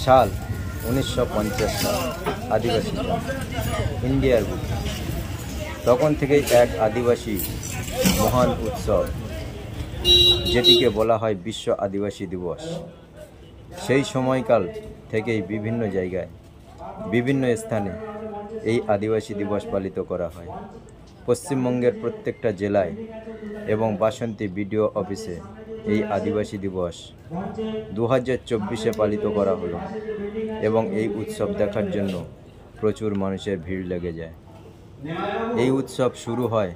সাল 1950 সাল। আদিবাসী ইন্ডিয়ার বুক। তখন থেকেই এক আদিবাসী মহান উৎসব, যেটিকে বলা হয় বিশ্ব আদিবাসী দিবস। সেই সময়কাল থেকেই বিভিন্ন জায়গায় বিভিন্ন স্থানে এই আদিবাসী দিবস পালিত করা হয়। পশ্চিমবঙ্গের প্রত্যেকটা জেলায় এবং বাসন্তী বিডিও অফিসে এই আদিবাসী দিবস 2024 পালিত করা হলো এবং এই উৎসব দেখার জন্য প্রচুর মানুষের ভিড় লেগে যায়। এই উৎসব শুরু হয়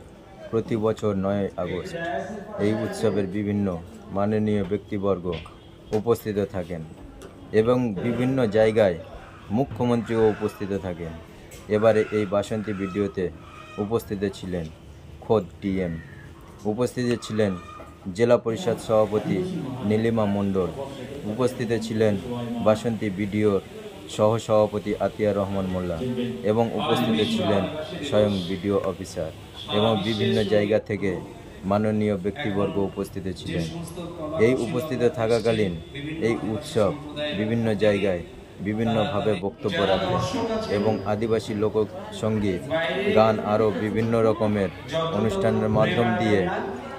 প্রতি বছর 9 আগস্ট। এই উৎসবের বিভিন্ন মাননীয় ব্যক্তিবর্গ উপস্থিত থাকেন এবং বিভিন্ন জায়গায় মুখ্যমন্ত্রীও উপস্থিত থাকেন। এবারে এই বাসন্তী ভিডিওতে উপস্থিত ছিলেন খোদ ডিএম, উপস্থিত ছিলেন জেলা পরিষদ সভাপতি নীলিমা মণ্ডল, উপস্থিত ছিলেন বাসন্তী ভিডিওর সহসভাপতি আতিয়া রহমান মোল্লা এবং উপস্থিত ছিলেন স্বয়ং ভিডিও অফিসার এবং বিভিন্ন জায়গা থেকে মাননীয় ব্যক্তিবর্গ উপস্থিত ছিলেন। এই উপস্থিত থাকাকালীন এই উৎসব বিভিন্ন জায়গায় বিভিন্নভাবে বক্তব্য রাখেন এবং আদিবাসী লোকসঙ্গীত, গান আরও বিভিন্ন রকমের অনুষ্ঠানের মাধ্যম দিয়ে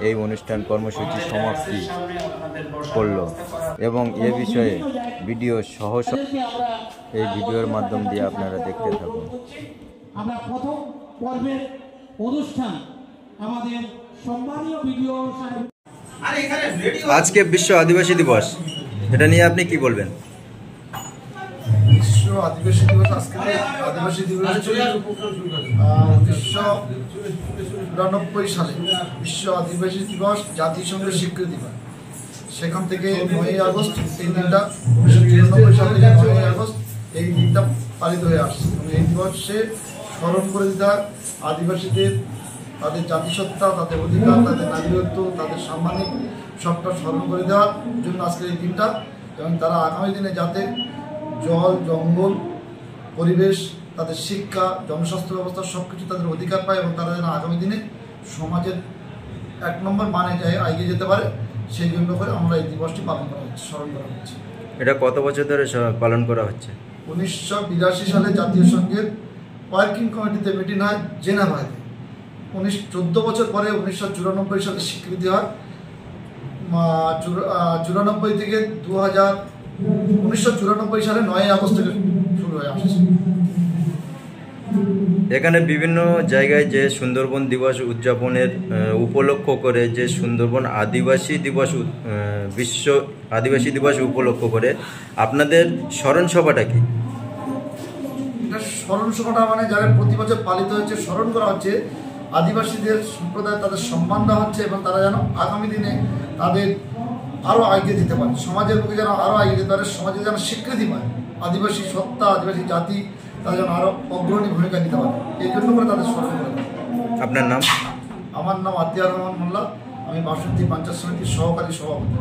এই অনুষ্ঠান কর্মসূচি সমাপ্তি করল এবং এ বিষয়ে ভিডিও এই ভিডিওর মাধ্যম দিয়ে আপনারা দেখতে থাকুন। আমরা প্রথম পর্বের অনুষ্ঠান আমাদের সম্মানীয় ভিডিও সাহেব। আজকে বিশ্ব আদিবাসী দিবস, এটা নিয়ে আপনি কি বলবেন? বিশ্ব আদিবাসী দিবস আজকে আদিবাসী দিবস 1994 সালে বিশ্ব আদিবাসী দিবস জাতিসংঘের স্বীকৃতি পায়। সেখান থেকে 9 আগস্ট এই দিনটা 1993 সাল থেকে 9 আগস্ট এই দিনটা পালিত হয়ে আসছে এবং এই দিবসে স্মরণ করে দিতে হয় আদিবাসীদের তাদের জাতিসত্তা, তাদের অধিকার, তাদের নাগরিকত্ব, তাদের সাম্মানিক সবটা স্মরণ করে দেওয়ার জন্য আজকের এই দিনটা, এবং তারা আগামী দিনে যাতে জল, জঙ্গল, পরিবেশ, তাদের শিক্ষা, জনস্বাস্থ্য ব্যবস্থা সব কিছু তাদের অধিকার পায় এবং তারা যেন আগামী দিনে সমাজের 1 নম্বর মানে যায় এগিয়ে যেতে পারে, সেই জন্য করে আমরা এই দিবসটি পালন করা হচ্ছে, স্মরণ করা হচ্ছে। এটা কত বছর ধরে পালন করা হচ্ছে? 1982 সালে জাতীয় সংঘের ওয়ার্কিং কমিটিতে মিটিং হয় জেনেভায়। 14 বছর পরে 1994 সালে স্বীকৃতি হয়। 94 থেকে 1994 সালে 9 আগস্ট থেকে শুরু হয়ে আসছে। এখানে বিভিন্ন জায়গায় যে সুন্দরবন দিবস উদযাপনের উপলক্ষ করে যে সুন্দরবন আদিবাসী দিবস বিশ্ব আদিবাসী দিবস উপলক্ষ করে আপনাদের স্মরণ সভাটা কি? এটা স্মরণ সভাটা মানে যারা প্রতি বছর পালিত হচ্ছে, স্মরণ করা হচ্ছে আদিবাসীদের সম্প্রদায়, তাদের সম্মান দেওয়া হচ্ছে এবং তারা যেন আগামী দিনে তাদের আরও এগিয়ে যেতে পারে, সমাজের বুকে যেন আরও এগিয়ে যেতে পারে, সমাজে যেন স্বীকৃতি পায় আদিবাসী সত্তা, আদিবাসী জাতি, তারা যেন আরও অগ্রণী ভূমিকা নিতে পারে, এই জন্য করে তাদের স্মরণ করে। আপনার নাম? আমার নাম আতিয়া রহমান মোল্লা, আমি বাসন্তী পঞ্চায়েত সমিতির সহকারী সভাপতি।